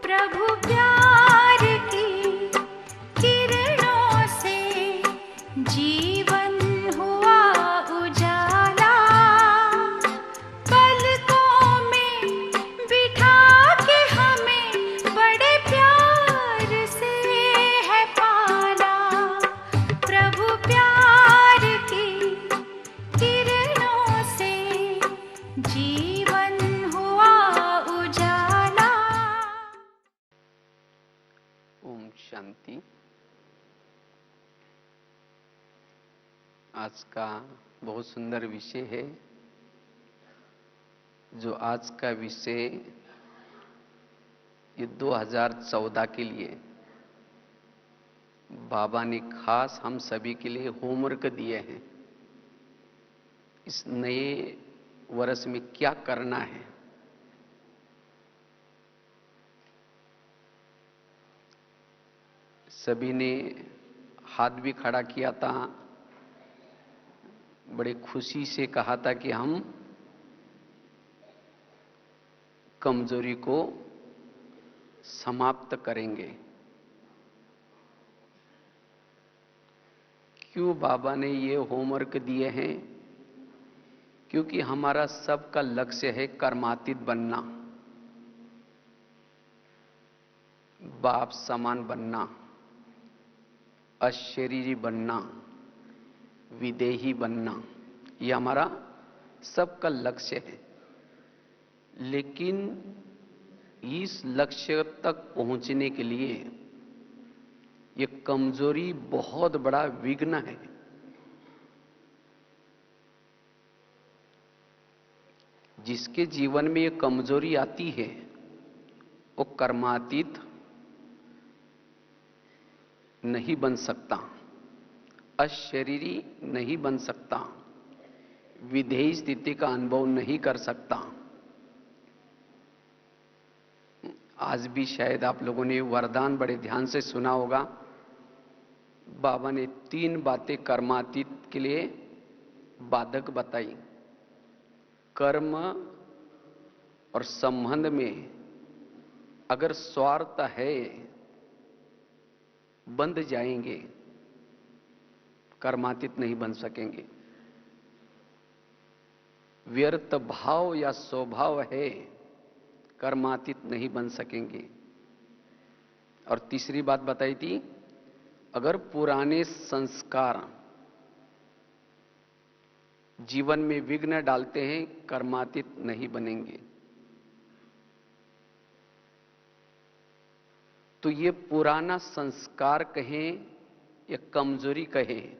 प्रभु प्यार की किरणों से जीवन हुआ उजाला। पलकों में बिठा के हमें बड़े प्यार से है पाला। प्रभु प्यार की किरणों से जीवन हुआ उजाला। ओम शांति। आज का बहुत सुंदर विषय है। जो आज का विषय ये 2014 के लिए बाबा ने खास हम सभी के लिए होमवर्क दिए हैं। इस नए वर्ष में क्या करना है। सभी ने हाथ भी खड़ा किया था, बड़े खुशी से कहा था कि हम कमजोरी को समाप्त करेंगे। क्यों बाबा ने ये होमवर्क दिए हैं? क्योंकि हमारा सबका लक्ष्य है कर्मातीत बनना, बाप समान बनना, अशरीरी बनना, विदेही बनना। ये हमारा सबका लक्ष्य है। लेकिन इस लक्ष्य तक पहुंचने के लिए ये कमजोरी बहुत बड़ा विघ्न है। जिसके जीवन में ये कमजोरी आती है वो कर्मातीत नहीं बन सकता, अशरीरी नहीं बन सकता, विधेयी स्थिति का अनुभव नहीं कर सकता। आज भी शायद आप लोगों ने वरदान बड़े ध्यान से सुना होगा। बाबा ने 3 बातें कर्मातीत के लिए बाधक बताई। कर्म और संबंध में अगर स्वार्थ है, बंध जाएंगे, कर्मातीत नहीं बन सकेंगे। व्यर्थ भाव या स्वभाव है, कर्मातीत नहीं बन सकेंगे। और तीसरी बात बताई थी, अगर पुराने संस्कार जीवन में विघ्न डालते हैं, कर्मातीत नहीं बनेंगे। तो ये पुराना संस्कार कहें या कमजोरी कहें,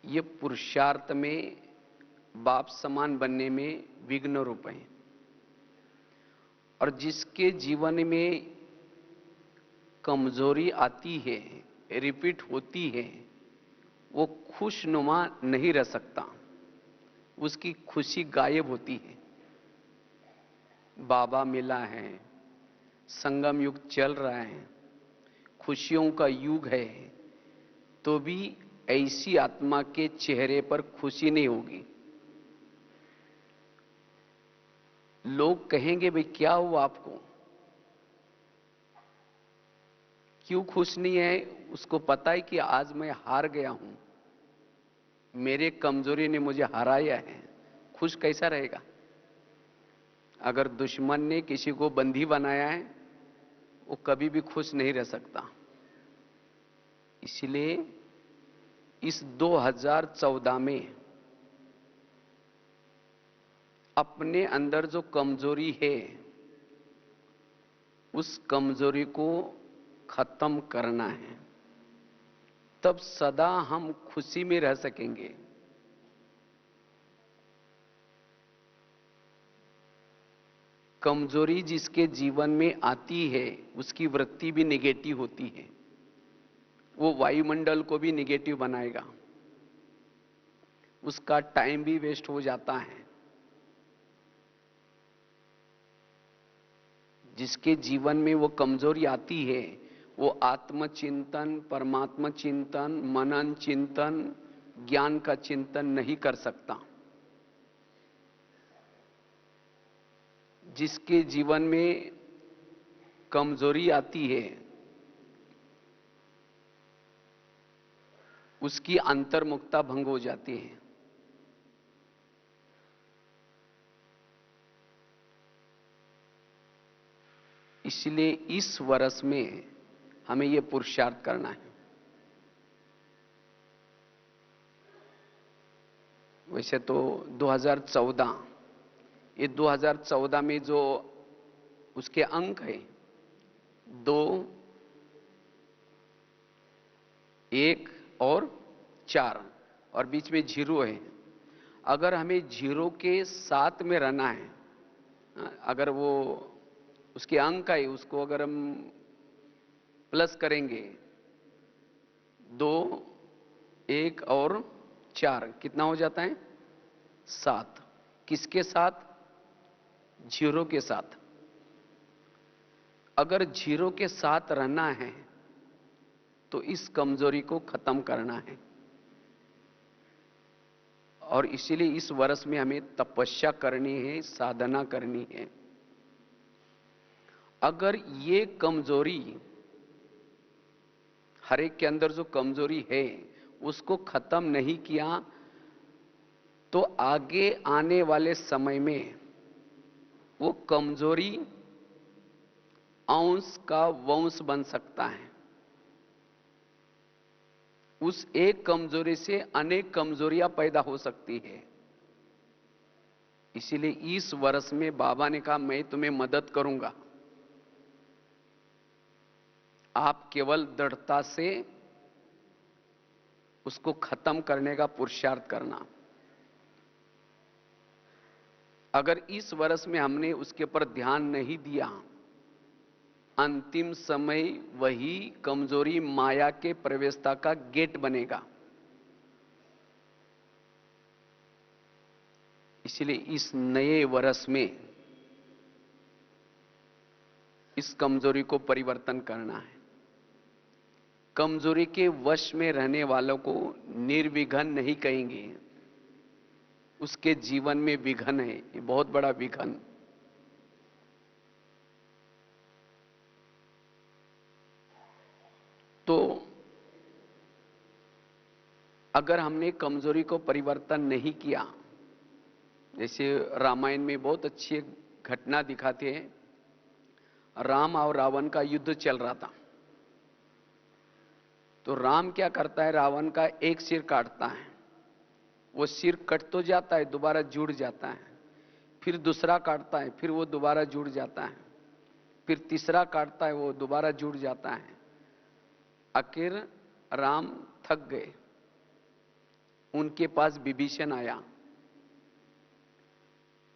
ये पुरुषार्थ में बाप समान बनने में विघ्न रूप है। और जिसके जीवन में कमजोरी आती है, रिपीट होती है, वो खुशनुमा नहीं रह सकता, उसकी खुशी गायब होती है। बाबा मिला है, संगम युग चल रहा है, खुशियों का युग है, तो भी ऐसी आत्मा के चेहरे पर खुशी नहीं होगी। लोग कहेंगे, भाई क्या हुआ आपको, क्यों खुश नहीं है? उसको पता है कि आज मैं हार गया हूं, मेरे कमजोरी ने मुझे हराया है। खुश कैसा रहेगा? अगर दुश्मन ने किसी को बंदी बनाया है, वो कभी भी खुश नहीं रह सकता। इसलिए इस 2014 में अपने अंदर जो कमजोरी है, उस कमजोरी को खत्म करना है। तब सदा हम खुशी में रह सकेंगे। कमजोरी जिसके जीवन में आती है, उसकी वृत्ति भी नेगेटिव होती है। वो वायुमंडल को भी नेगेटिव बनाएगा, उसका टाइम भी वेस्ट हो जाता है। जिसके जीवन में वो कमजोरी आती है, वो आत्मचिंतन, परमात्मा चिंतन, मनन चिंतन, ज्ञान का चिंतन नहीं कर सकता। जिसके जीवन में कमजोरी आती है, उसकी अंतर्मुखता भंग हो जाती है। इसलिए इस वर्ष में हमें यह पुरुषार्थ करना है। वैसे तो 2014, ये 2014 में जो उसके अंक है 2, 1 और 4 और बीच में 0 है। अगर हमें 0 के साथ में रहना है, अगर वो उसके अंक है उसको अगर हम प्लस करेंगे 2, 1 और 4 कितना हो जाता है 7। किसके साथ? 0 के साथ। अगर 0 के साथ रहना है तो इस कमजोरी को खत्म करना है। और इसीलिए इस वर्ष में हमें तपस्या करनी है, साधना करनी है। अगर ये कमजोरी, हर एक के अंदर जो कमजोरी है उसको खत्म नहीं किया तो आगे आने वाले समय में वो कमजोरी अंश का वंश बन सकता है। उस एक कमजोरी से अनेक कमजोरियां पैदा हो सकती है। इसीलिए इस वर्ष में बाबा ने कहा मैं तुम्हें मदद करूंगा, आप केवल दृढ़ता से उसको खत्म करने का पुरुषार्थ करना। अगर इस वर्ष में हमने उसके पर ध्यान नहीं दिया, अंतिम समय वही कमजोरी माया के प्रवेशता का गेट बनेगा। इसलिए इस नए वर्ष में इस कमजोरी को परिवर्तन करना है। कमजोरी के वश में रहने वालों को निर्विघ्न नहीं कहेंगे, उसके जीवन में विघ्न है, ये बहुत बड़ा विघ्न। तो अगर हमने कमजोरी को परिवर्तन नहीं किया, जैसे रामायण में बहुत अच्छी एक घटना दिखाते हैं, राम और रावण का युद्ध चल रहा था। तो राम क्या करता है, रावण का एक सिर काटता है, वो सिर कट तो जाता है, दोबारा जुड़ जाता है, फिर दूसरा काटता है, फिर वो दोबारा जुड़ जाता है, फिर तीसरा काटता है, वो दोबारा जुड़ जाता है। आखिर राम थक गए, उनके पास विभीषण आया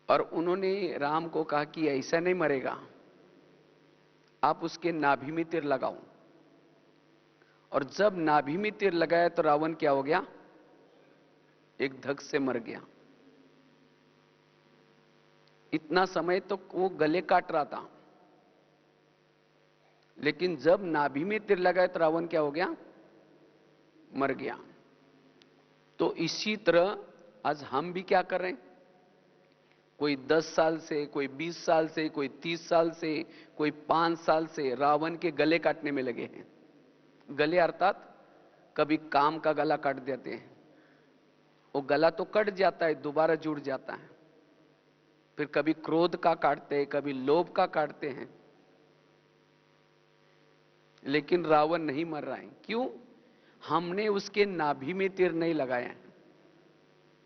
और उन्होंने राम को कहा कि ऐसा नहीं मरेगा, आप उसके नाभि में तीर लगाओ। और जब नाभि में तीर लगाया तो रावण क्या हो गया, एक धक से मर गया। इतना समय तो वो गले काट रहा था, लेकिन जब नाभि में तीर लगाया तो रावण क्या हो गया, मर गया। तो इसी तरह आज हम भी क्या कर रहे हैं, कोई 10 साल से, कोई 20 साल से, कोई 30 साल से, कोई 5 साल से रावण के गले काटने में लगे हैं। गले अर्थात कभी काम का गला काट देते हैं, वो गला तो कट जाता है, दोबारा जुड़ जाता है। फिर कभी क्रोध का काटते हैं, कभी लोभ का काटते हैं, लेकिन रावण नहीं मर रहा है। क्यों? हमने उसके नाभि में तीर नहीं लगाया है।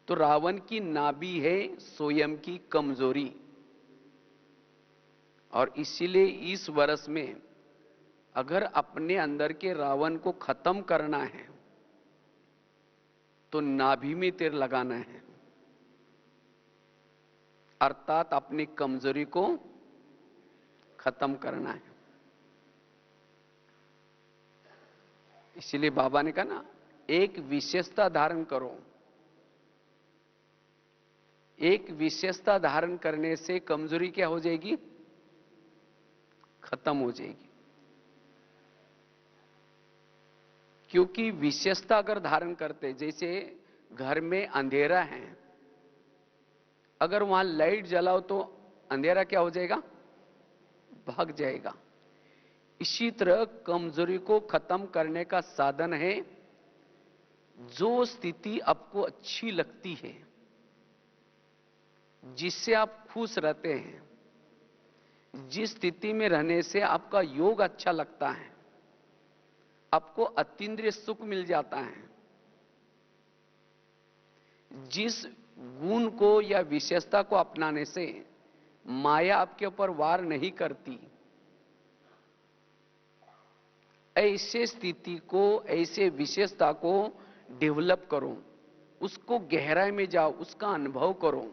तो रावण की नाभि है स्वयं की कमजोरी। और इसीलिए इस वर्ष में अगर अपने अंदर के रावण को खत्म करना है तो नाभि में तीर लगाना है, अर्थात अपनी कमजोरी को खत्म करना है। इसलिए बाबा ने कहा ना, एक विशेषता धारण करो। एक विशेषता धारण करने से कमजोरी क्या हो जाएगी, खत्म हो जाएगी। क्योंकि विशेषता अगर धारण करते, जैसे घर में अंधेरा है, अगर वहां लाइट जलाओ तो अंधेरा क्या हो जाएगा? भाग जाएगा। इसी तरह कमजोरी को खत्म करने का साधन है, जो स्थिति आपको अच्छी लगती है, जिससे आप खुश रहते हैं, जिस स्थिति में रहने से आपका योग अच्छा लगता है, आपको अतीन्द्रिय सुख मिल जाता है, जिस गुण को या विशेषता को अपनाने से माया आपके ऊपर वार नहीं करती, ऐसे स्थिति को, ऐसे विशेषता को डेवलप करो, उसको गहराई में जाओ, उसका अनुभव करो।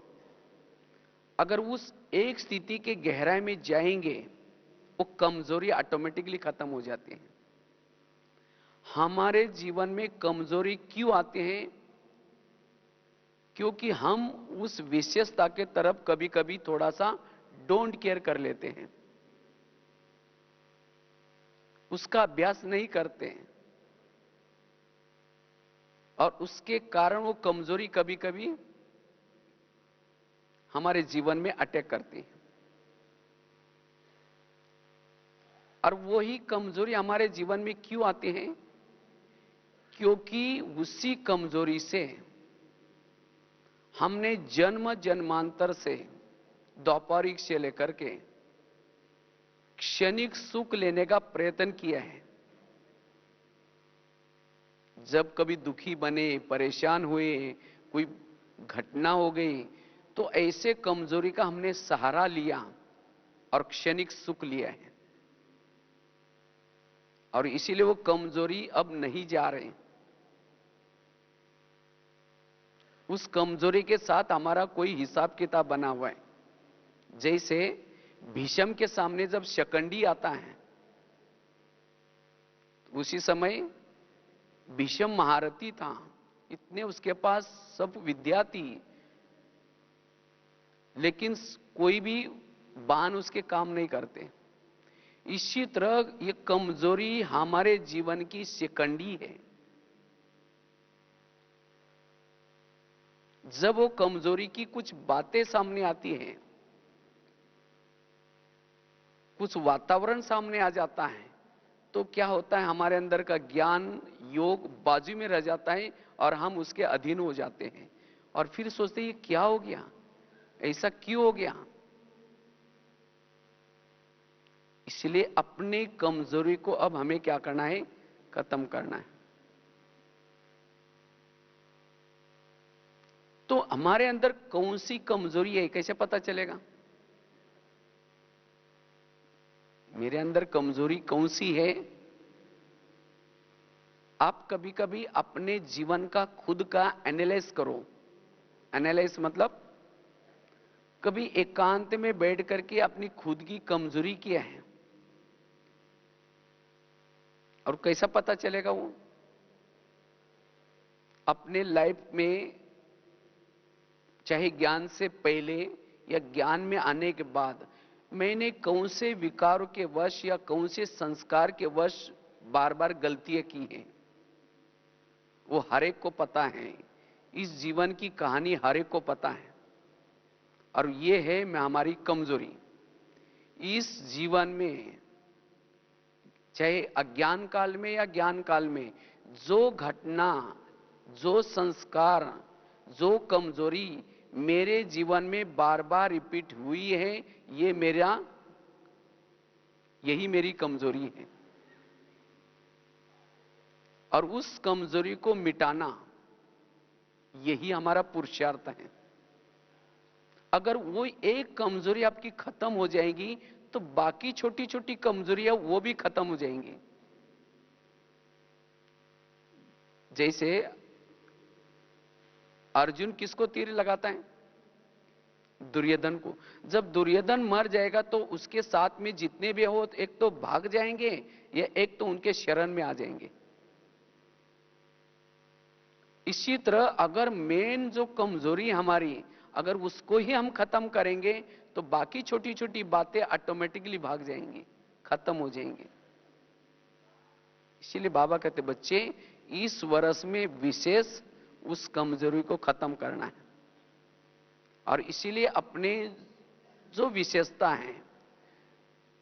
अगर उस एक स्थिति के गहराई में जाएंगे, वो कमजोरी ऑटोमेटिकली खत्म हो जाती है। हमारे जीवन में कमजोरी क्यों आते हैं? क्योंकि हम उस विशेषता के तरफ कभी कभी थोड़ा सा डोंट केयर कर लेते हैं, उसका अभ्यास नहीं करते हैं, और उसके कारण वो कमजोरी कभी कभी हमारे जीवन में अटैक करती है। और वही कमजोरी हमारे जीवन में क्यों आती है? क्योंकि उसी कमजोरी से हमने जन्म जन्मांतर से, द्वापारिक से लेकर के क्षणिक सुख लेने का प्रयत्न किया है। जब कभी दुखी बने, परेशान हुए, कोई घटना हो गई, तो ऐसे कमजोरी का हमने सहारा लिया और क्षणिक सुख लिया है, और इसीलिए वो कमजोरी अब नहीं जा रहे। उस कमजोरी के साथ हमारा कोई हिसाब किताब बना हुआ है। जैसे भीष्म के सामने जब शकंडी आता है, उसी समय भीष्म महारथी था, इतने उसके पास सब विद्या थी, लेकिन कोई भी बाण उसके काम नहीं करते। इसी तरह ये कमजोरी हमारे जीवन की शिकंडी है। जब वो कमजोरी की कुछ बातें सामने आती हैं, कुछ वातावरण सामने आ जाता है, तो क्या होता है, हमारे अंदर का ज्ञान, योग बाजू में रह जाता है और हम उसके अधीन हो जाते हैं, और फिर सोचते हैं ये क्या हो गया, ऐसा क्यों हो गया। इसलिए अपनी कमजोरी को अब हमें क्या करना है? खत्म करना है। तो हमारे अंदर कौन सी कमजोरी है, कैसे पता चलेगा? मेरे अंदर कमजोरी कौन सी है? आप कभी कभी अपने जीवन का खुद का एनालाइज करो। एनालाइज मतलब कभी एकांत में बैठ करके अपनी खुद की कमजोरी क्या है, और कैसा पता चलेगा वो? अपने लाइफ में, चाहे ज्ञान से पहले या ज्ञान में आने के बाद, मैंने कौन से विकारों के वश या कौन से संस्कार के वश बार बार गलतियां की हैं, वो हर एक को पता है। इस जीवन की कहानी हर एक को पता है, और ये है मैं हमारी कमजोरी। इस जीवन में, चाहे अज्ञान काल में या ज्ञान काल में, जो घटना, जो संस्कार, जो कमजोरी मेरे जीवन में बार बार रिपीट हुई है, यही मेरी कमजोरी है। और उस कमजोरी को मिटाना, यही हमारा पुरुषार्थ है। अगर वो एक कमजोरी आपकी खत्म हो जाएगी, तो बाकी छोटी छोटी कमजोरियां वो भी खत्म हो जाएंगी। जैसे अर्जुन किसको तीर लगाता है? दुर्योधन को। जब दुर्योधन मर जाएगा तो उसके साथ में जितने भी हो, एक तो भाग जाएंगे या एक तो उनके शरण में आ जाएंगे। इसी तरह अगर मेन जो कमजोरी हमारी, अगर उसको ही हम खत्म करेंगे, तो बाकी छोटी छोटी बातें ऑटोमेटिकली भाग जाएंगी, खत्म हो जाएंगी। इसीलिए बाबा कहते, बच्चे इस वर्ष में विशेष उस कमजोरी को खत्म करना है। और इसीलिए अपने जो विशेषता है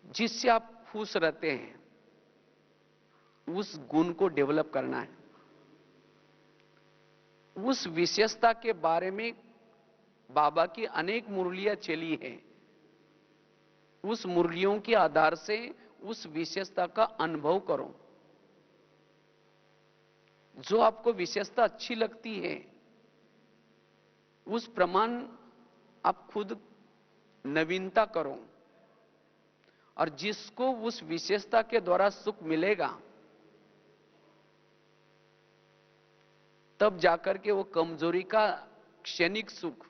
जिससे आप खुश रहते हैं, उस गुण को डेवलप करना है। उस विशेषता के बारे में बाबा की अनेक मुरलियां चली हैं। उस मुरलियों के आधार से उस विशेषता का अनुभव करो। जो आपको विशेषता अच्छी लगती है, उस प्रमाण आप खुद नवीनता करो, और जिसको उस विशेषता के द्वारा सुख मिलेगा, तब जाकर के वो कमजोरी का क्षणिक सुख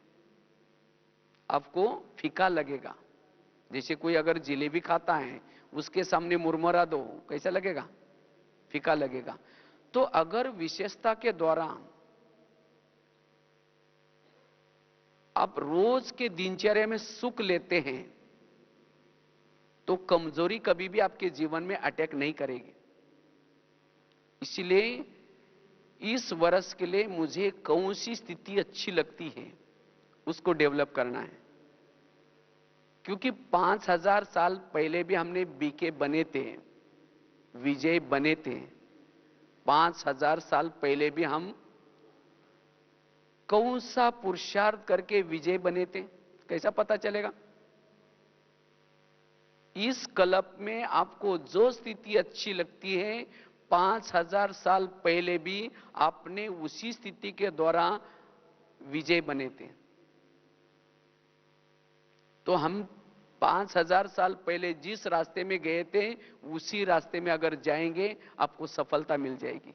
आपको फीका लगेगा। जैसे कोई अगर जिलेबी खाता है, उसके सामने मुरमुरा दो, कैसा लगेगा? फीका लगेगा। तो अगर विशेषता के द्वारा आप रोज के दिनचर्या में सुख लेते हैं, तो कमजोरी कभी भी आपके जीवन में अटैक नहीं करेगी। इसलिए इस वर्ष के लिए मुझे कौन सी स्थिति अच्छी लगती है, उसको डेवलप करना है। क्योंकि 5000 साल पहले भी हमने बीके बने थे, विजय बने थे। 5000 साल पहले भी हम कौन सा पुरुषार्थ करके विजय बने थे, कैसा पता चलेगा? इस कल्प में आपको जो स्थिति अच्छी लगती है, 5000 साल पहले भी आपने उसी स्थिति के द्वारा विजय बने थे। तो हम 5000 साल पहले जिस रास्ते में गए थे, उसी रास्ते में अगर जाएंगे, आपको सफलता मिल जाएगी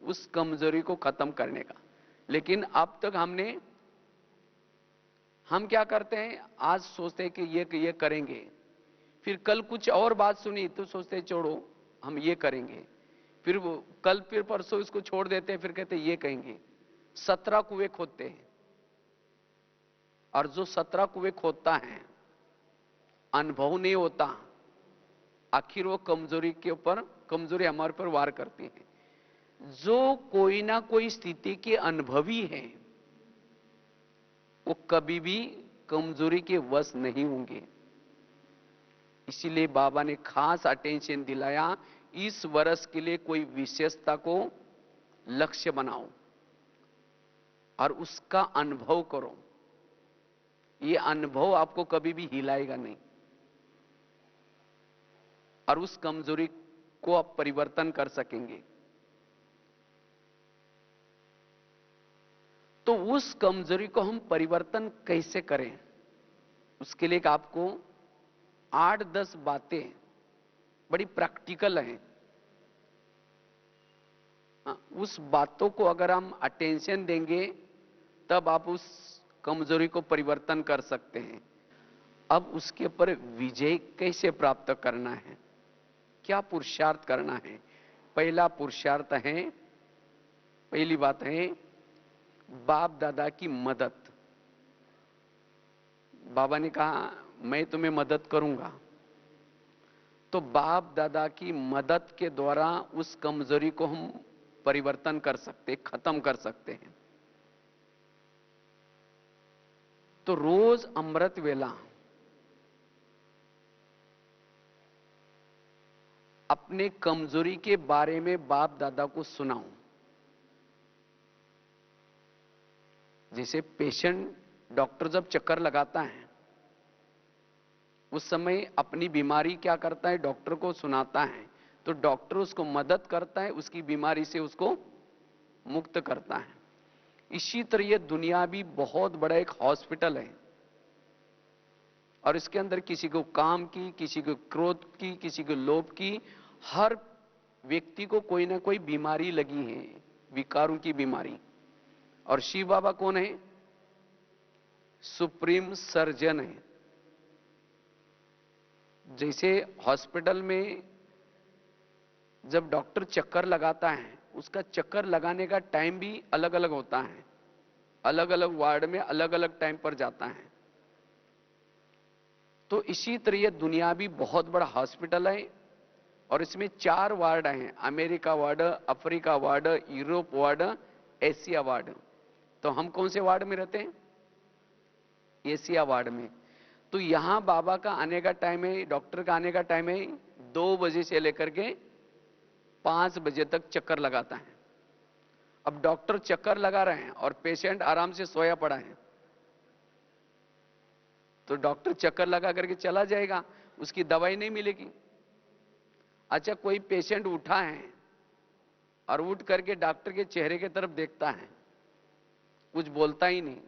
उस कमजोरी को खत्म करने का। लेकिन अब तक हम क्या करते हैं, आज सोचते हैं कि ये करेंगे, फिर कल कुछ और बात सुनी तो सोचते हैं छोड़ो हम ये करेंगे, फिर वो कल फिर परसों इसको छोड़ देते हैं, फिर कहते हैं ये कहेंगे। 17 कुएं खोदते हैं, और जो 17 कुएं खोदता है, अनुभव नहीं होता, आखिर वो कमजोरी हमारे पर वार करती है। जो कोई ना कोई स्थिति के अनुभवी है, वो कभी भी कमजोरी के वश नहीं होंगे। इसीलिए बाबा ने खास अटेंशन दिलाया, इस वर्ष के लिए कोई विशेषता को लक्ष्य बनाओ और उसका अनुभव करो। ये अनुभव आपको कभी भी हिलाएगा नहीं, और उस कमजोरी को आप परिवर्तन कर सकेंगे। तो उस कमजोरी को हम परिवर्तन कैसे करें, उसके लिए आपको 8-10 बातें बड़ी प्रैक्टिकल हैं। उस बातों को अगर हम अटेंशन देंगे, तब आप उस कमजोरी को परिवर्तन कर सकते हैं। अब उसके ऊपर विजय कैसे प्राप्त करना है, क्या पुरुषार्थ करना है? पहला पुरुषार्थ है, पहली बात है बाप दादा की मदद। बाबा ने कहा मैं तुम्हें मदद करूंगा, तो बाप दादा की मदद के द्वारा उस कमजोरी को हम परिवर्तन कर सकते, खत्म कर सकते हैं। तो रोज अमृत वेला अपने कमजोरी के बारे में बाप दादा को सुनाऊं। जैसे पेशेंट, डॉक्टर जब चक्कर लगाता है, उस समय अपनी बीमारी क्या करता है, डॉक्टर को सुनाता है, तो डॉक्टर उसको मदद करता है, उसकी बीमारी से उसको मुक्त करता है। इसी तरह ये दुनिया भी बहुत बड़ा एक हॉस्पिटल है, और इसके अंदर किसी को काम की, किसी को क्रोध की, किसी को लोभ की, हर व्यक्ति को कोई ना कोई बीमारी लगी है, विकारों की बीमारी। और शिव बाबा कौन है? सुप्रीम सर्जन है। जैसे हॉस्पिटल में जब डॉक्टर चक्कर लगाता है, उसका चक्कर लगाने का टाइम भी अलग अलग होता है, अलग अलग वार्ड में अलग अलग टाइम पर जाता है। तो इसी तरह ये दुनिया भी बहुत बड़ा हॉस्पिटल है, और इसमें 4 वार्ड हैं, America ward, Africa ward, Europe ward, Asia ward. तो हम कौन से वार्ड में रहते हैं? एशिया वार्ड में। तो यहां बाबा का आने का टाइम है, डॉक्टर का आने का टाइम है 2 बजे से लेकर के 5 बजे तक चक्कर लगाता है। अब डॉक्टर चक्कर लगा रहे हैं और पेशेंट आराम से सोया पड़ा है, तो डॉक्टर चक्कर लगा करके चला जाएगा, उसकी दवाई नहीं मिलेगी। अच्छा, कोई पेशेंट उठा है और उठ करके डॉक्टर के चेहरे की तरफ देखता है, कुछ बोलता ही नहीं,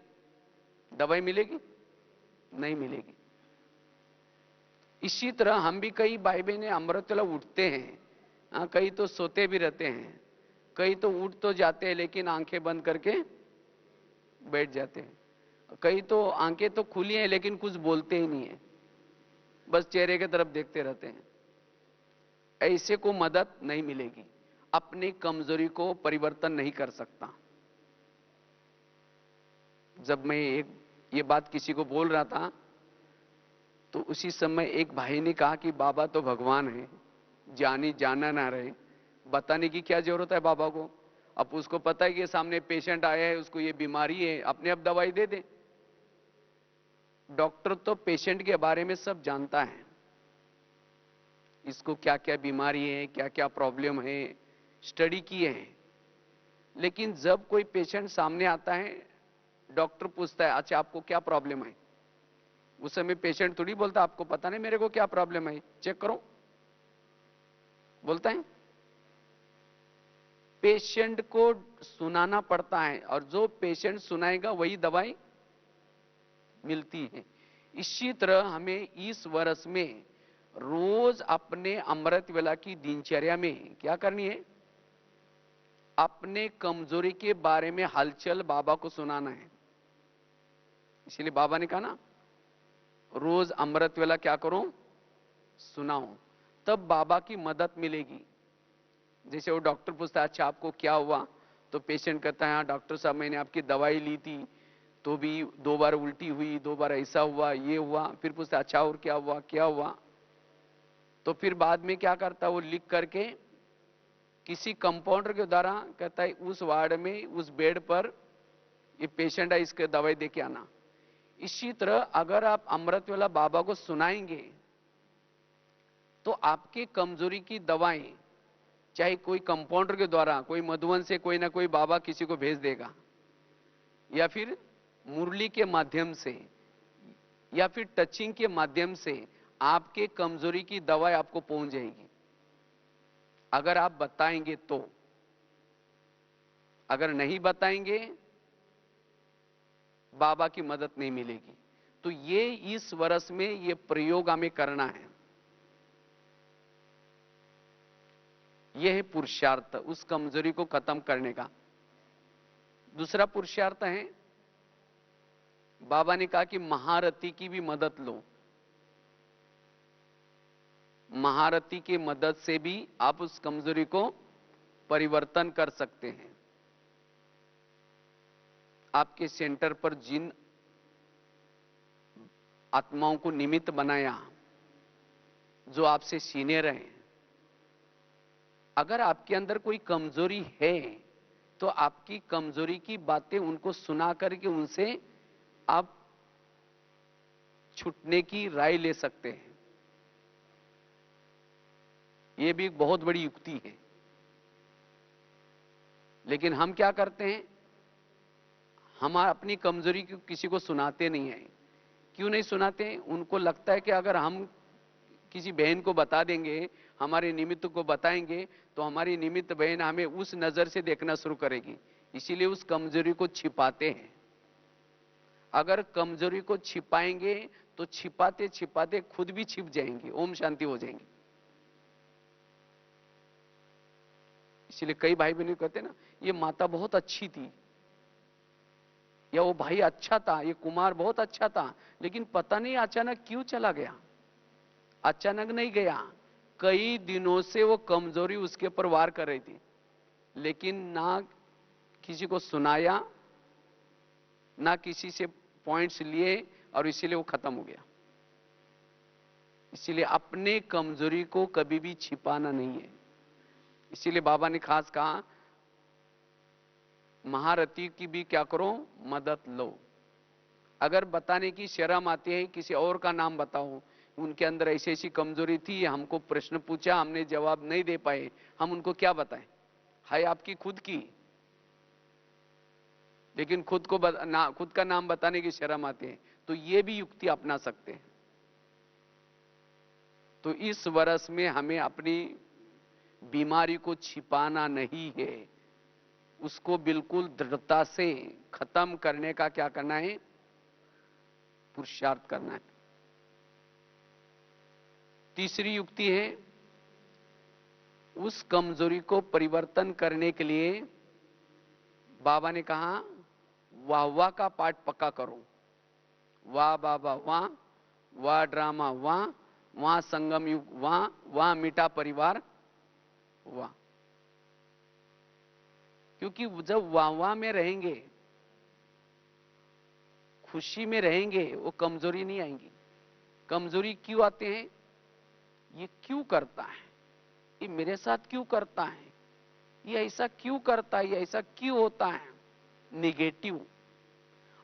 दवाई मिलेगी? नहीं मिलेगी। इसी तरह हम भी कई भाई बहन अमृतवेला उठते हैं, कई तो सोते भी रहते हैं, कई तो उठ तो जाते हैं लेकिन आंखें बंद करके बैठ जाते हैं, कई तो आंखें तो खुली हैं लेकिन कुछ बोलते ही नहीं है, बस चेहरे की तरफ देखते रहते हैं। ऐसे को मदद नहीं मिलेगी, अपनी कमजोरी को परिवर्तन नहीं कर सकता। जब मैं ये बात किसी को बोल रहा था तो उसी समय एक भाई ने कहा कि बाबा तो भगवान है, जानी जाना ना रहे, बताने की क्या जरूरत है बाबा को। अब उसको पता है कि सामने पेशेंट आया है, उसको ये बीमारी है, अपने आप दवाई दे दे। डॉक्टर तो पेशेंट के बारे में सब जानता है, इसको क्या क्या बीमारी है, क्या क्या प्रॉब्लम है, स्टडी किए हैं। लेकिन जब कोई पेशेंट सामने आता है, डॉक्टर पूछता है अच्छा आपको क्या प्रॉब्लम है, उस समय पेशेंट थोड़ी बोलता आपको पता नहीं मेरे को क्या प्रॉब्लम है, चेक करो, बोलता है। पेशेंट को सुनाना पड़ता है और जो पेशेंट सुनाएगा वही दवाई मिलती है। इसी तरह हमें इस वर्ष में रोज अपने अमृत वेला की दिनचर्या में क्या करनी है, अपने कमजोरी के बारे में हलचल बाबा को सुनाना है। इसलिए बाबा ने कहा ना, रोज अमृत वेला क्या करो, सुनाओ, तब बाबा की मदद मिलेगी। जैसे वो डॉक्टर पूछता है अच्छा आपको क्या हुआ, तो पेशेंट कहता है हाँ डॉक्टर साहब मैंने आपकी दवाई ली थी तो भी 2 बार उल्टी हुई, 2 बार ऐसा हुआ, ये हुआ। फिर पूछता अच्छा और क्या हुआ, क्या हुआ, तो फिर बाद में क्या करता है वो लिख करके किसी कंपाउंडर के द्वारा कहता है उस वार्ड में उस बेड पर ये पेशेंट है, इसके दवाई दे के आना। इसी तरह अगर आप अमृतवेला बाबा को सुनाएंगे तो आपकी कमजोरी की दवाएं, चाहे कोई कंपाउंडर के द्वारा, कोई मधुवन से कोई ना कोई बाबा किसी को भेज देगा, या फिर मुरली के माध्यम से, या फिर टचिंग के माध्यम से आपके कमजोरी की दवाई आपको पहुंच जाएगी, अगर आप बताएंगे तो। अगर नहीं बताएंगे बाबा की मदद नहीं मिलेगी। तो ये इस वर्ष में ये प्रयोग हमें करना है। यह है पुरुषार्थ उस कमजोरी को खत्म करने का। दूसरा पुरुषार्थ है, बाबा ने कहा कि महारथी की भी मदद लो। महारथी की मदद से भी आप उस कमजोरी को परिवर्तन कर सकते हैं। आपके सेंटर पर जिन आत्माओं को निमित्त बनाया जो आपसे सीनियर हैं, अगर आपके अंदर कोई कमजोरी है तो आपकी कमजोरी की बातें उनको सुना करके उनसे आप छूटने की राय ले सकते हैं। यह भी एक बहुत बड़ी युक्ति है। लेकिन हम क्या करते हैं, हम अपनी कमजोरी को किसी को सुनाते नहीं हैं। क्यों नहीं सुनाते? उनको लगता है कि अगर हम किसी बहन को बता देंगे, हमारे निमित्त को बताएंगे, तो हमारी निमित्त बहन हमें उस नजर से देखना शुरू करेगी, इसीलिए उस कमजोरी को छिपाते हैं। अगर कमजोरी को छिपाएंगे तो छिपाते छिपाते खुद भी छिप जाएंगे, ओम शांति हो जाएंगे। इसलिए कई भाई बहन कहते हैं ना, ये माता बहुत अच्छी थी, या वो भाई अच्छा था, ये कुमार बहुत अच्छा था, लेकिन पता नहीं अचानक क्यों चला गया। अचानक नहीं गया, कई दिनों से वो कमजोरी उसके ऊपर वार कर रही थी, लेकिन ना किसी को सुनाया, ना किसी से पॉइंट्स लिए, और इसीलिए वो खत्म हो गया। इसीलिए अपने कमजोरी को कभी भी छिपाना नहीं है। इसीलिए बाबा ने खास कहा, महारथी की भी क्या करो, मदद लो। अगर बताने की शर्म आती है, किसी और का नाम बताओ, उनके अंदर ऐसी ऐसी कमजोरी थी, हमको प्रश्न पूछा, हमने जवाब नहीं दे पाए, हम उनको क्या बताएं? है आपकी खुद की, लेकिन खुद का नाम बताने की शर्म आती है, तो ये भी युक्ति अपना सकते हैं। तो इस वर्ष में हमें अपनी बीमारी को छिपाना नहीं है, उसको बिल्कुल दृढ़ता से खत्म करने का क्या करना है? पुरुषार्थ करना है। तीसरी युक्ति है, उस कमजोरी को परिवर्तन करने के लिए बाबा ने कहा, वाह वाह का पाठ पक्का करो। वाह बाबा वाह, वाह ड्रामा वाह, वाह संगम युग वाह, वाह मीठा परिवार वाह। क्योंकि जब वाह वाह में रहेंगे, खुशी में रहेंगे, वो कमजोरी नहीं आएंगी। कमजोरी क्यों आते हैं? ये क्यों करता है, ये मेरे साथ क्यों करता है, ये ऐसा क्यों करता है, ये ऐसा क्यों होता है, निगेटिव।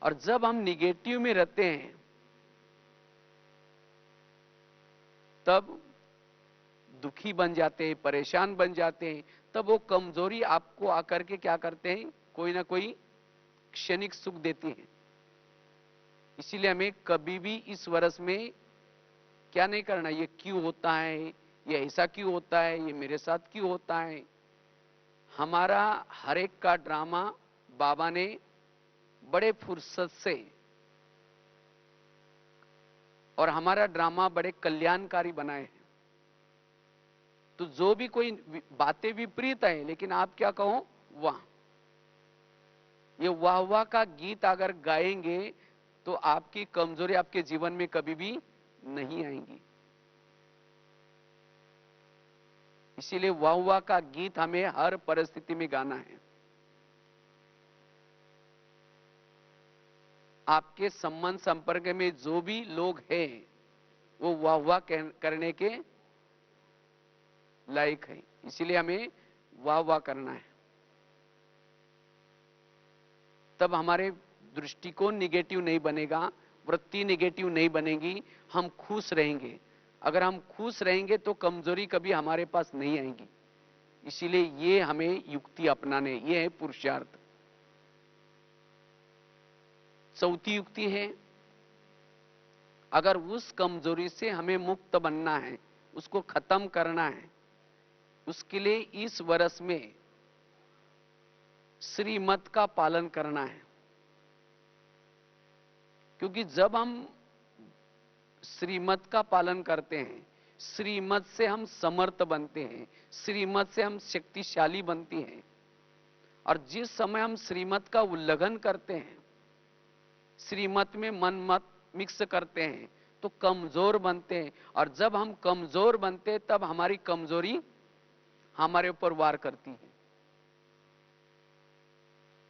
और जब हम निगेटिव में रहते हैं, तब दुखी बन जाते हैं, परेशान बन जाते हैं, तब वो कमजोरी आपको आकर के क्या करते हैं? कोई ना कोई क्षणिक सुख देती है। इसीलिए हमें कभी भी इस वर्ष में क्या नहीं करना, ये क्यों होता है, ये ऐसा क्यों होता है, ये मेरे साथ क्यों होता है। हमारा हर एक का ड्रामा बाबा ने बड़े फुर्सत से, और हमारा ड्रामा बड़े कल्याणकारी बनाए हैं। तो जो भी कोई बातें विपरीत है, लेकिन आप क्या कहो? वाह। ये वाह वाह का गीत अगर गाएंगे तो आपकी कमजोरी आपके जीवन में कभी भी नहीं आएंगी। इसीलिए वाह वाह का गीत हमें हर परिस्थिति में गाना है। आपके संबंध संपर्क में जो भी लोग हैं, वो वाह वाह करने के लायक है। इसीलिए हमें वाह वाह करना है। तब हमारे दृष्टिकोण निगेटिव नहीं बनेगा, वृत्ति निगेटिव नहीं बनेगी, हम खुश रहेंगे। अगर हम खुश रहेंगे तो कमजोरी कभी हमारे पास नहीं आएगी। इसीलिए ये हमें युक्ति अपनाने, ये है पुरुषार्थ। चौथी युक्ति है, अगर उस कमजोरी से हमें मुक्त बनना है, उसको खत्म करना है, उसके लिए इस वर्ष में श्रीमत का पालन करना है। क्योंकि जब हम श्रीमत का पालन करते हैं, श्रीमत से हम समर्थ बनते हैं, श्रीमत से हम शक्तिशाली बनती हैं। और जिस समय हम श्रीमत का उल्लंघन करते हैं, श्रीमत में मन मत मिक्स करते हैं, तो कमजोर बनते हैं। और जब हम कमजोर बनते हैं, तब हमारी कमजोरी हमारे ऊपर वार करती है।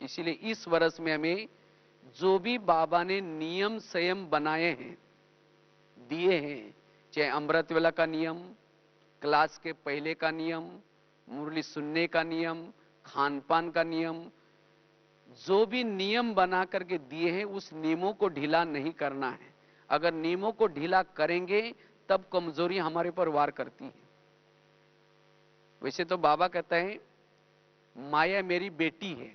इसीलिए इस वर्ष में हमें जो भी बाबा ने नियम संयम बनाए हैं, दिए हैं, चाहे अमृत वेला का नियम, क्लास के पहले का नियम, मुरली सुनने का नियम, खान पान का नियम, जो भी नियम बना करके दिए हैं, उस नियमों को ढीला नहीं करना है। अगर नियमों को ढीला करेंगे तब कमजोरी हमारे पर वार करती है। वैसे तो बाबा कहता है, माया मेरी बेटी है।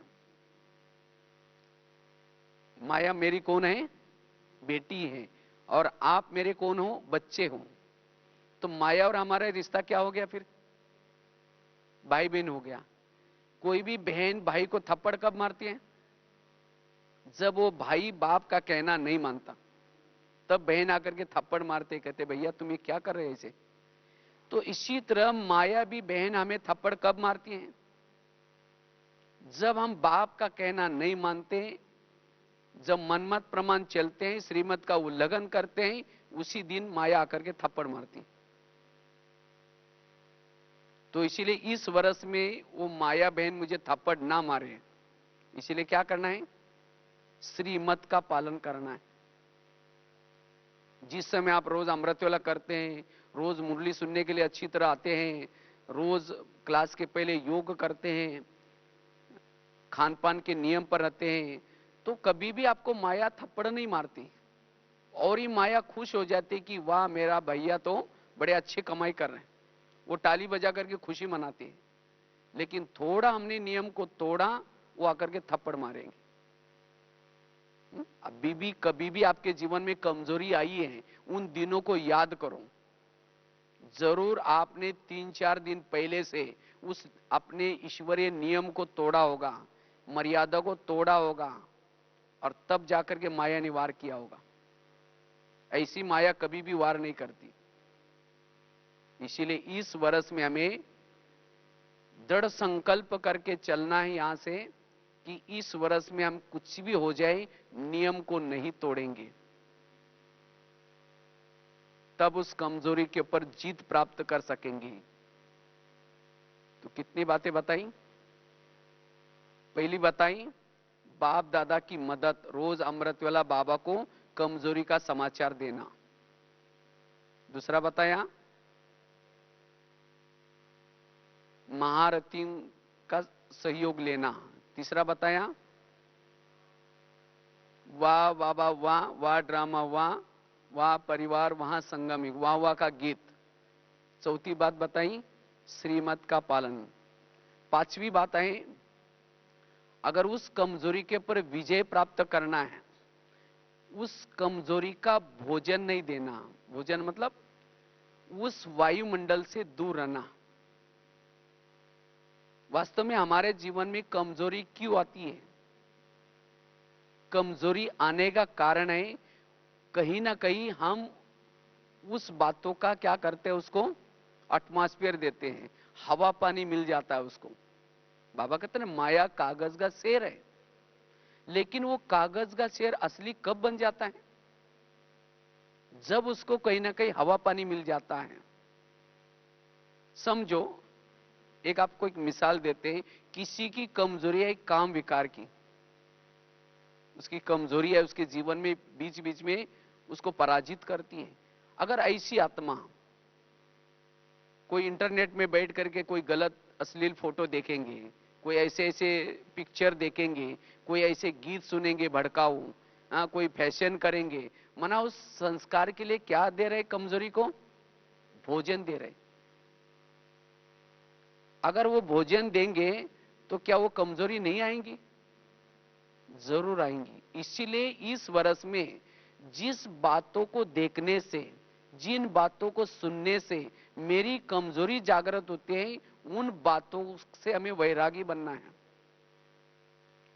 माया मेरी कौन है? बेटी है। और आप मेरे कौन हो? बच्चे हो। तो माया और हमारा रिश्ता क्या हो गया फिर? भाई बहन हो गया। कोई भी बहन भाई को थप्पड़ कब मारती है? जब वो भाई बाप का कहना नहीं मानता, तब बहन आकर के थप्पड़ मारते, कहते भैया तुम ये क्या कर रहे हैं ऐसे। तो इसी तरह माया भी बहन हमें थप्पड़ कब मारती है? जब हम बाप का कहना नहीं मानते, जब मनमत प्रमाण चलते हैं, श्रीमत का उल्लंघन करते हैं, उसी दिन माया आकर के थप्पड़ मारती। तो इसीलिए इस वर्ष में वो माया बहन मुझे थप्पड़ ना मारे, इसीलिए क्या करना है? श्रीमत का पालन करना है। जिस समय आप रोज अमृत वेला करते हैं, रोज मुरली सुनने के लिए अच्छी तरह आते हैं, रोज क्लास के पहले योग करते हैं, खान पान के नियम पर रहते हैं, तो कभी भी आपको माया थप्पड़ नहीं मारती, और ही माया खुश हो जाती कि वाह मेरा भैया तो बड़े अच्छे कमाई कर रहे हैं, वो ताली बजा करके खुशी मनाती है। लेकिन थोड़ा हमने नियम को तोड़ा, वो आकर के थप्पड़ मारेंगे। अभी भी कभी भी आपके जीवन में कमजोरी आई है, उन दिनों को याद करो। जरूर आपने 3-4 दिन पहले से उस अपने ईश्वरीय नियम को तोड़ा होगा, मर्यादा को तोड़ा होगा, और तब जाकर के माया ने वार किया होगा। ऐसी माया कभी भी वार नहीं करती। इसीलिए इस वर्ष में हमें दृढ़ संकल्प करके चलना है यहां से कि इस वर्ष में हम कुछ भी हो जाए नियम को नहीं तोड़ेंगे, तब उस कमजोरी के ऊपर जीत प्राप्त कर सकेंगे। तो कितनी बातें बताई? पहली बताई, बाप दादा की मदद, रोज अमृतवाला बाबा को कमजोरी का समाचार देना। दूसरा बताया, महारथी का सहयोग लेना। तीसरा बताया, वाह बाबा वाह, वाह ड्रामा वाह, वाह परिवार वहां संगम, वाह वाह का गीत। चौथी बात बताई, श्रीमत का पालन। पांचवी बात है, अगर उस कमजोरी के ऊपर विजय प्राप्त करना है, उस कमजोरी का भोजन नहीं देना। भोजन मतलब उस वायुमंडल से दूर रहना। वास्तव में हमारे जीवन में कमजोरी क्यों आती है? कमजोरी आने का कारण है, कहीं ना कहीं हम उस बातों का क्या करते हैं, उसको एटमॉस्फेयर देते हैं, हवा पानी मिल जाता है उसको। बाबा कहते हैं माया कागज का शेर है, लेकिन वो कागज का शेर असली कब बन जाता है? जब उसको कहीं ना कहीं हवा पानी मिल जाता है। समझो, एक आपको एक मिसाल देते हैं। किसी की कमजोरी है काम विकार की, उसकी कमजोरी है उसके जीवन में बीच बीच में उसको पराजित करती है। अगर ऐसी आत्मा कोई इंटरनेट में बैठ करके कोई गलत अश्लील फोटो देखेंगे, कोई ऐसे ऐसे पिक्चर देखेंगे, कोई ऐसे गीत सुनेंगे भड़काऊ, कोई फैशन करेंगे, मना उस संस्कार के लिए क्या दे रहे? कमजोरी को भोजन दे रहे। अगर वो भोजन देंगे तो क्या वो कमजोरी नहीं आएंगी? जरूर आएंगी। इसीलिए इस वर्ष में जिस बातों को देखने से, जिन बातों को सुनने से मेरी कमजोरी जागृत होती है, उन बातों से हमें वैरागी बनना है,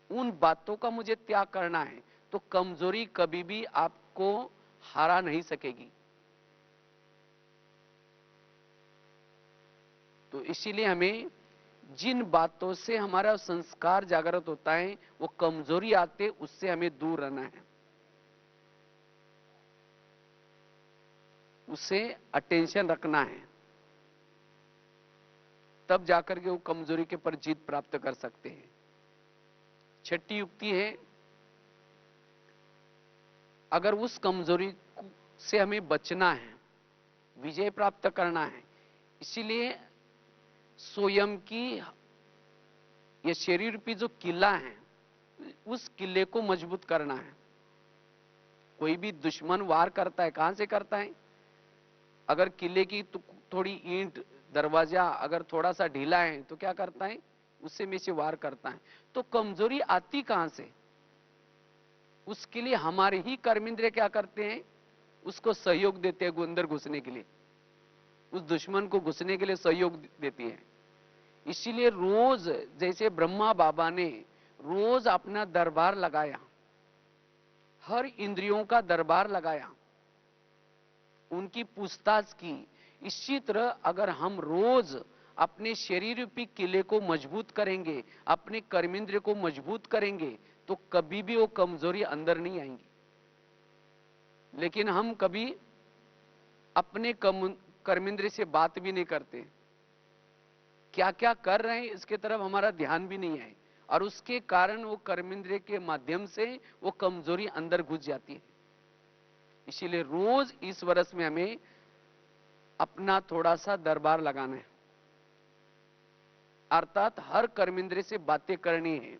उन बातों का मुझे त्याग करना है। तो कमजोरी कभी भी आपको हरा नहीं सकेगी। तो इसीलिए हमें जिन बातों से हमारा संस्कार जागृत होता है, वो कमजोरी आते, उससे हमें दूर रहना है, उसे अटेंशन रखना है। तब जाकर के वो कमजोरी के पर जीत प्राप्त कर सकते हैं। छठी युक्ति है, अगर उस कमजोरी से हमें बचना है, विजय प्राप्त करना है, इसीलिए स्वयं की ये शरीर पे जो किला है, उस किले को मजबूत करना है। कोई भी दुश्मन वार करता है, कहां से करता है? अगर किले की थोड़ी ईंट, दरवाजा अगर थोड़ा सा ढीला है तो क्या करता है? उससे में से वार करता है। तो कमजोरी आती कहां से? उसके लिए हमारे ही कर्मेंद्रिय क्या करते हैं? उसको सहयोग देते हैं अंदर घुसने के लिए, उस दुश्मन को घुसने के लिए सहयोग देती है। इसीलिए रोज, जैसे ब्रह्मा बाबा ने रोज अपना दरबार लगाया, हर इंद्रियों का दरबार लगाया, उनकी पूछताछ की, इसी तरह अगर हम रोज अपने शरीर रूपी किले को मजबूत करेंगे, अपने कर्मेंद्रिय को मजबूत करेंगे, तो कभी भी वो कमजोरी अंदर नहीं आएंगी। लेकिन हम कभी अपने कर्मेंद्रिय से बात भी नहीं करते, क्या क्या कर रहे हैं इसके तरफ हमारा ध्यान भी नहीं है, और उसके कारण वो कर्मेंद्रिय के माध्यम से वो कमजोरी अंदर घुस जाती है। इसीलिए रोज इस वर्ष में हमें अपना थोड़ा सा दरबार लगाना है, अर्थात हर कर्मेंद्रिय से बातें करनी है।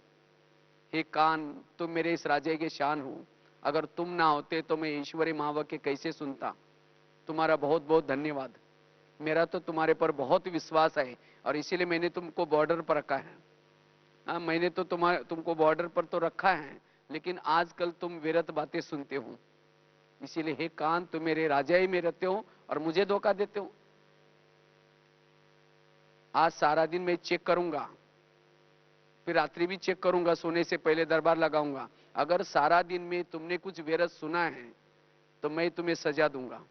हे कान, तुम मेरे इस राज्य के शान हो, अगर तुम ना होते तो मैं ईश्वरी महावाक्य कैसे सुनता। तुम्हारा बहुत बहुत धन्यवाद। मेरा तो तुम्हारे पर बहुत विश्वास है और इसीलिए मैंने तुमको बॉर्डर पर रखा है। हाँ, मैंने तो तुमको बॉर्डर पर तो रखा है, लेकिन आजकल तुम विरत बातें सुनते हो। इसीलिए हे कान, तुम मेरे राजा ही में रहते हो और मुझे धोखा देते हो। आज सारा दिन मैं चेक करूंगा, फिर रात्रि भी चेक करूंगा, सोने से पहले दरबार लगाऊंगा। अगर सारा दिन में तुमने कुछ व्यर्थ सुना है तो मैं तुम्हें सजा दूंगा।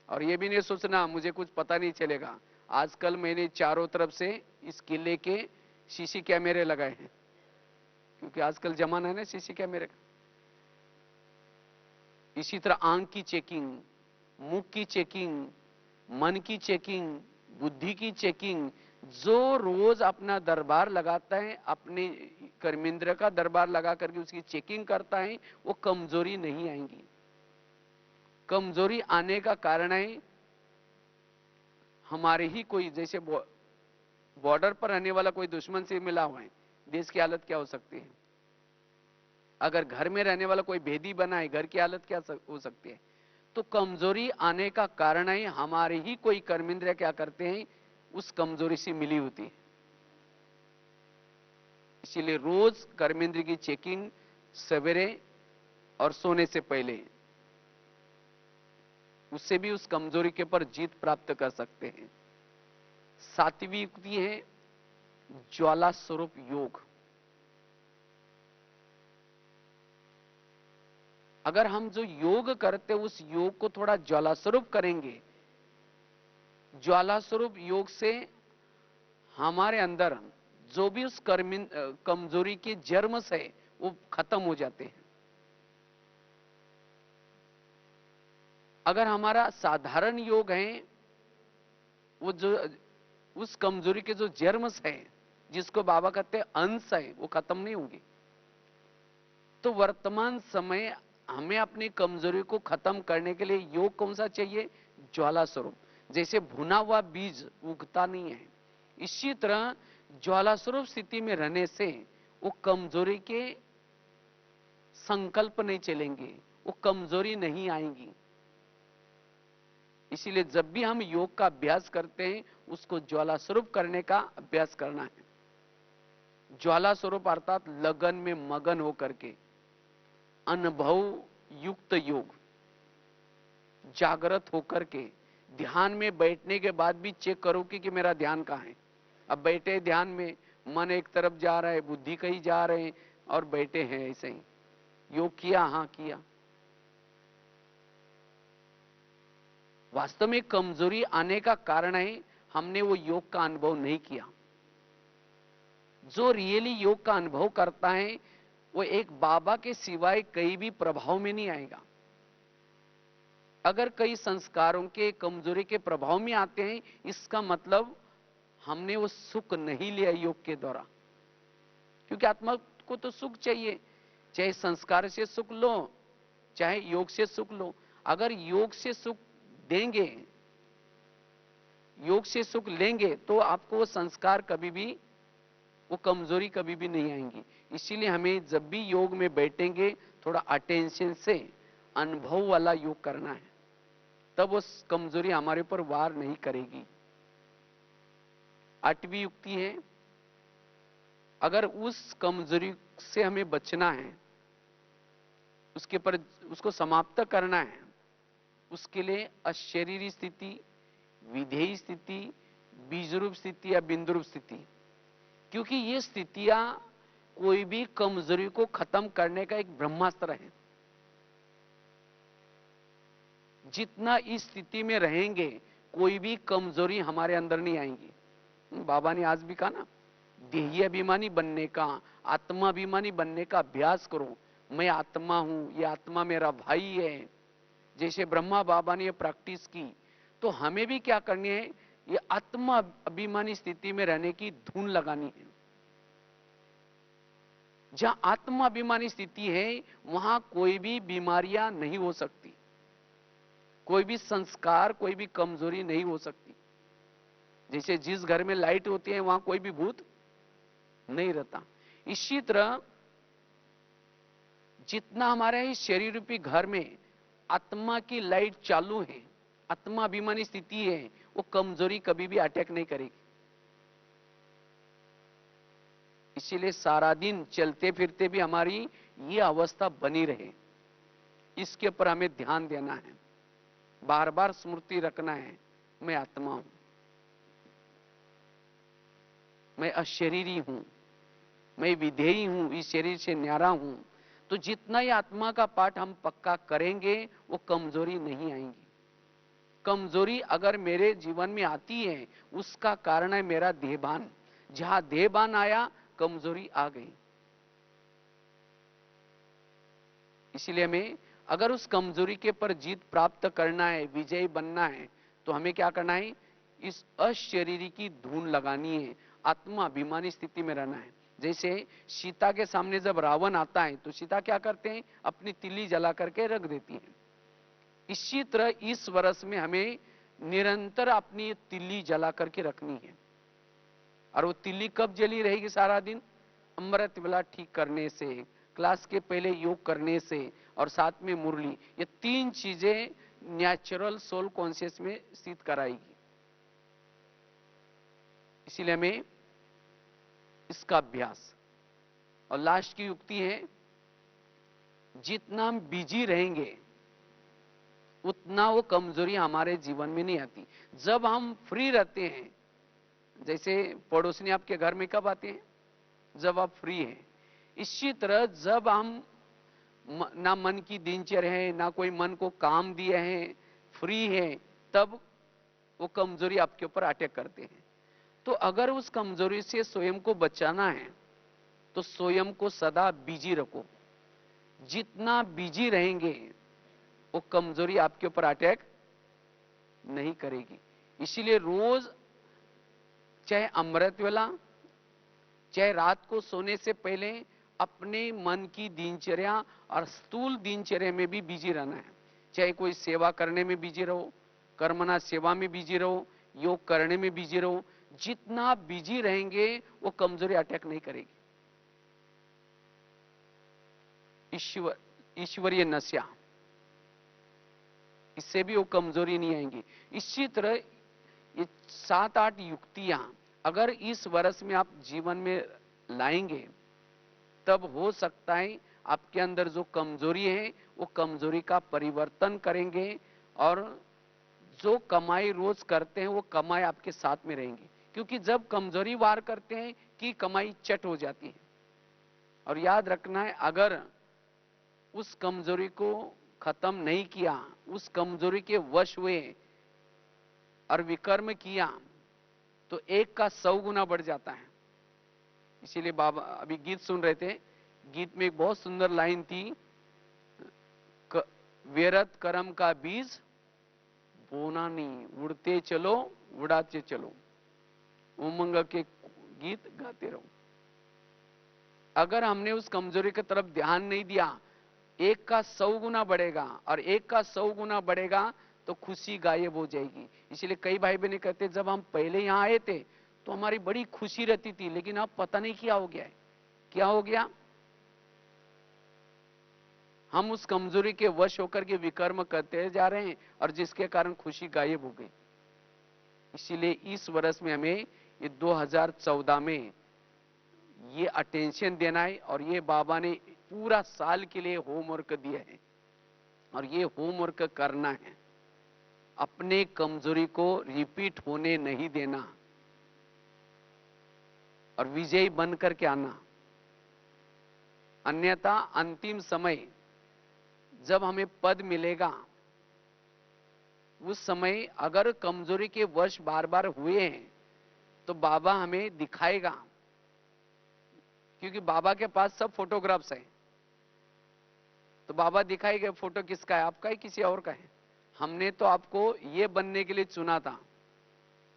और ये भी नहीं सोचना मुझे कुछ पता नहीं चलेगा। आजकल मैंने चारों तरफ से इस किले के सीसी कैमरे लगाए हैं, क्योंकि आजकल जमाना है ना सीसी कैमरे का। इसी तरह आंख की चेकिंग, मुख की चेकिंग, मन की चेकिंग, बुद्धि की चेकिंग। जो रोज अपना दरबार लगाता है, अपने कर्मेंद्र का दरबार लगा करके उसकी चेकिंग करता है, वो कमजोरी नहीं आएंगी। कमजोरी आने का कारण है हमारे ही कोई, जैसे बॉर्डर पर रहने वाला कोई दुश्मन से मिला हुआ है, देश की हालत क्या हो सकती है। अगर घर में रहने वाला कोई भेदी बना है, घर की हालत क्या हो सकती है। तो कमजोरी आने का कारण है हमारे ही कोई कर्मेंद्र क्या करते हैं, उस कमजोरी से मिली होती है। इसीलिए रोज कर्मेंद्र की चेकिंग सवेरे और सोने से पहले, उससे भी उस कमजोरी के ऊपर जीत प्राप्त कर सकते हैं। सातवीं युक्ति है ज्वाला स्वरूप योग। अगर हम जो योग करते उस योग को थोड़ा ज्वाला स्वरूप करेंगे, ज्वाला स्वरूप योग से हमारे अंदर जो भी उस कमजोरी के जर्म्स है वो खत्म हो जाते हैं। अगर हमारा साधारण योग है, वो जो उस कमजोरी के जो जर्म्स है, जिसको बाबा कहते हैं अंश है, वो खत्म नहीं होंगे। तो वर्तमान समय हमें अपनी कमजोरी को खत्म करने के लिए योग कौन सा चाहिए, ज्वाला स्वरूप। जैसे भुना हुआ बीज उगता नहीं है, इसी तरह ज्वाला स्वरूप स्थिति में रहने से वो कमजोरी के संकल्प नहीं चलेंगे, वो कमजोरी नहीं आएंगी। इसीलिए जब भी हम योग का अभ्यास करते हैं, उसको ज्वाला स्वरूप करने का अभ्यास करना है। ज्वाला स्वरूप अर्थात लगन में मगन होकर के अनुभव युक्त योग, जागृत होकर के ध्यान में बैठने के बाद भी चेक करो कि मेरा ध्यान कहां है। अब बैठे ध्यान में, मन एक तरफ जा रहा है, बुद्धि कहीं जा रहे हैं और बैठे हैं ऐसे ही। योग किया, हां किया। वास्तव में कमजोरी आने का कारण है हमने वो योग का अनुभव नहीं किया। जो रियली योग का अनुभव करता है वो एक बाबा के सिवाय कहीं भी प्रभाव में नहीं आएगा। अगर कई संस्कारों के कमजोरी के प्रभाव में आते हैं, इसका मतलब हमने वो सुख नहीं लिया योग के द्वारा। क्योंकि आत्मा को तो सुख चाहिए, चाहे संस्कार से सुख लो चाहे योग से सुख लो। अगर योग से सुख देंगे, योग से सुख लेंगे, तो आपको वो संस्कार कभी भी, वो कमजोरी कभी भी नहीं आएंगी। इसीलिए हमें जब भी योग में बैठेंगे थोड़ा अटेंशन से अनुभव वाला योग करना है, तब वो कमजोरी हमारे ऊपर वार नहीं करेगी। आठवीं युक्ति है, अगर उस कमजोरी से हमें बचना है, उसके पर उसको समाप्त करना है, उसके लिए अशरीरी स्थिति, विधेयी स्थिति, बीजरूप स्थिति या बिंदुरूप स्थिति, क्योंकि ये स्थितियां कोई भी कमजोरी को खत्म करने का एक ब्रह्मास्त्र है। जितना इस स्थिति में रहेंगे कोई भी कमजोरी हमारे अंदर नहीं आएंगी। बाबा ने आज भी कहा ना, देही अभिमानी बनने का, आत्माभिमानी बनने का अभ्यास करो। मैं आत्मा हूं, ये आत्मा मेरा भाई है। जैसे ब्रह्मा बाबा ने ये प्रैक्टिस की, तो हमें भी क्या करनी है, ये आत्मा अभिमानी स्थिति में रहने की धुन लगानी है। जहां आत्माभिमानी स्थिति है वहां कोई भी बीमारियां नहीं हो सकती, कोई भी संस्कार, कोई भी कमजोरी नहीं हो सकती। जैसे जिस घर में लाइट होती है वहां कोई भी भूत नहीं रहता। इसी तरह जितना हमारे इस शरीर रूपी घर में आत्मा की लाइट चालू है, आत्मा अभिमानी स्थिति है, वो कमजोरी कभी भी अटैक नहीं करेगी। इसीलिए सारा दिन चलते फिरते भी हमारी ये अवस्था बनी रहे, इसके ऊपर हमें ध्यान देना है, बार बार स्मृति रखना है, मैं आत्मा हूं, मैं अशरीरी हूं, मैं विधेयी हूं, इस शरीर से न्यारा हूं। तो जितना ही आत्मा का पाठ हम पक्का करेंगे वो कमजोरी नहीं आएंगी। कमजोरी अगर मेरे जीवन में आती है उसका कारण है मेरा देहभान। जहां देहभान आया कमजोरी आ गई। इसलिए हमें अगर उस कमजोरी के पर जीत प्राप्त करना है, विजयी बनना है, तो हमें क्या करना है? इस अशरीरी की धून लगानी है, आत्मा अभिमानी स्थिति में रहना है। जैसे सीता के सामने जब रावण आता है तो सीता क्या करते हैं? अपनी तिल्ली जला करके रख देती है। इसी तरह इस वर्ष में हमें निरंतर अपनी तिल्ली जला करके रखनी है। और वो तिल्ली कब जली रहेगी? सारा दिन अमृत वेला ठीक करने से, क्लास के पहले योग करने से, और साथ में मुरली, ये तीन चीजें नेचुरल सोल कॉन्शियस में स्थित कराएगी। इसीलिए हमें इसका अभ्यास। और लास्ट की युक्ति है, जितना हम बिजी रहेंगे उतना वो कमजोरी हमारे जीवन में नहीं आती। जब हम फ्री रहते हैं, जैसे पड़ोसी आपके घर में कब आते हैं? जब आप फ्री हैं। इसी तरह जब हम ना मन की दिनचर्या है, ना कोई मन को काम दिए हैं, फ्री है, तब वो कमजोरी आपके ऊपर अटैक करते हैं। तो अगर उस कमजोरी से स्वयं को बचाना है तो स्वयं को सदा बिजी रखो। जितना बिजी रहेंगे वो कमजोरी आपके ऊपर अटैक नहीं करेगी। इसीलिए रोज, चाहे अमृत वेला, चाहे रात को सोने से पहले, अपने मन की दिनचर्या और स्थूल दिनचर्या में भी बिजी रहना है। चाहे कोई सेवा करने में बिजी रहो, कर्मना सेवा में बिजी रहो, योग करने में बिजी रहो। जितना बिजी रहेंगे वो कमजोरी अटैक नहीं करेगी। ईश्वरीय नशा, इससे भी वो कमजोरी नहीं आएंगी। इसी तरह ये 7-8 युक्तियां अगर इस वर्ष में आप जीवन में लाएंगे, तब हो सकता है आपके अंदर जो कमजोरी है वो कमजोरी का परिवर्तन करेंगे, और जो कमाई रोज करते हैं वो कमाई आपके साथ में रहेंगी। क्योंकि जब कमजोरी वार करते हैं कि कमाई चट हो जाती है। और याद रखना है, अगर उस कमजोरी को खत्म नहीं किया, उस कमजोरी के वश हुए और विकर्म किया, तो 1 का 100 गुना बढ़ जाता है। इसीलिए बाबा अभी गीत सुन रहे थे, गीत में एक बहुत सुंदर लाइन थी, व्यर्थ कर्म का बीज बोना नहीं, उड़ते चलो उड़ाते चलो। उमंग के गीत गाते रहो। अगर हमने उस कमजोरी की तरफ ध्यान नहीं दिया, 1 का 100 गुना बढ़ेगा, और 1 का 100 गुना बढ़ेगा तो खुशी गायब हो जाएगी। इसलिए कई भाई बहन कहते, जब हम पहले यहां आए थे तो हमारी बड़ी खुशी रहती थी, लेकिन अब पता नहीं क्या हो गया है। क्या हो गया? हम उस कमजोरी के वश होकर के विकर्म करते जा रहे हैं, और जिसके कारण खुशी गायब हो गई। इसीलिए इस वर्ष में हमें ये 2014 में ये अटेंशन देना है, और ये बाबा ने पूरा साल के लिए होमवर्क दिया है, और ये होमवर्क करना है। अपने कमजोरी को रिपीट होने नहीं देना, और विजयी बन करके आना। अन्यथा अंतिम समय जब हमें पद मिलेगा, उस समय अगर कमजोरी के वश बार बार हुए हैं तो बाबा हमें दिखाएगा, क्योंकि बाबा के पास सब फोटोग्राफ्स हैं। तो बाबा दिखाएगा फोटो किसका है, आपका है किसी और का है। हमने तो आपको ये बनने के लिए चुना था।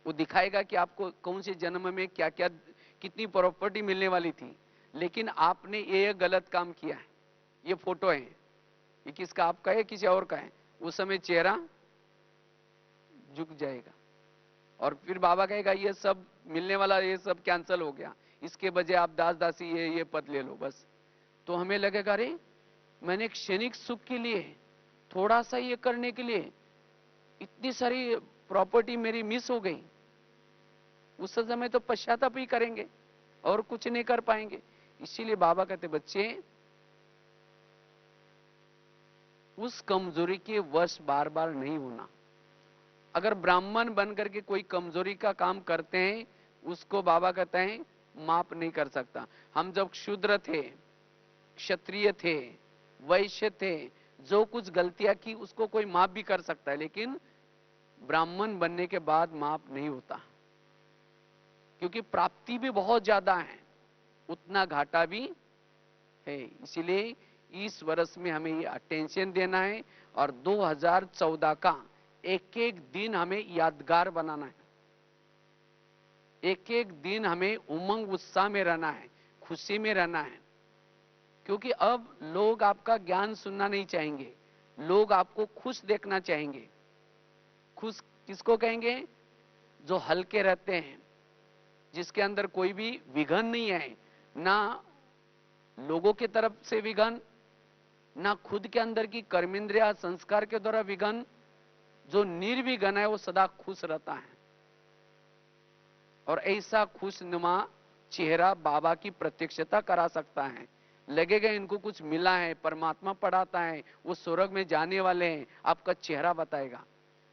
वो दिखाएगा कि आपको कौन से जन्म में क्या क्या, कितनी प्रॉपर्टी मिलने वाली थी, लेकिन आपने ये गलत काम किया है। ये फोटो है, ये किसका, आपका है किसी और का है। उस समय चेहरा झुक जाएगा, और फिर बाबा कहेगा ये सब मिलने वाला, ये सब कैंसिल हो गया, इसके बजाय आप दास दासी ये पद ले लो बस। तो हमें लगेगा, अरे मैंने क्षणिक सुख के लिए, थोड़ा सा ये करने के लिए इतनी सारी प्रॉपर्टी मेरी मिस हो गई। उस समय तो पश्चाताप ही करेंगे और कुछ नहीं कर पाएंगे। इसीलिए बाबा कहते बच्चे उस कमजोरी के वश बार बार नहीं होना। अगर ब्राह्मण बन करके कोई कमजोरी का काम करते हैं, उसको बाबा कहते हैं माफ नहीं कर सकता। हम जब शूद्र थे, क्षत्रिय थे, वैश्य थे, जो कुछ गलतियां की उसको कोई माफ भी कर सकता है, लेकिन ब्राह्मण बनने के बाद माफ नहीं होता, क्योंकि प्राप्ति भी बहुत ज्यादा है, उतना घाटा भी है। इसीलिए इस वर्ष में हमें ये अटेंशन देना है और 2014 का एक एक दिन हमें यादगार बनाना है। एक एक दिन हमें उमंग उत्साह में रहना है, खुशी में रहना है, क्योंकि अब लोग आपका ज्ञान सुनना नहीं चाहेंगे, लोग आपको खुश देखना चाहेंगे। खुश किसको कहेंगे? जो हल्के रहते हैं, जिसके अंदर कोई भी विघन नहीं है, ना लोगों की तरफ से विघन, ना खुद के अंदर की कर्मेंद्रिया संस्कार के द्वारा विघन। जो निर्विघन है वो सदा खुश रहता है, और ऐसा खुशनुमा चेहरा बाबा की प्रत्यक्षता करा सकता है। लगेगा इनको कुछ मिला है, परमात्मा पढ़ाता है, वो स्वर्ग में जाने वाले हैं, आपका चेहरा बताएगा।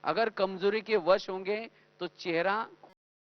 अगर कमजोरी के वश होंगे तो चेहरा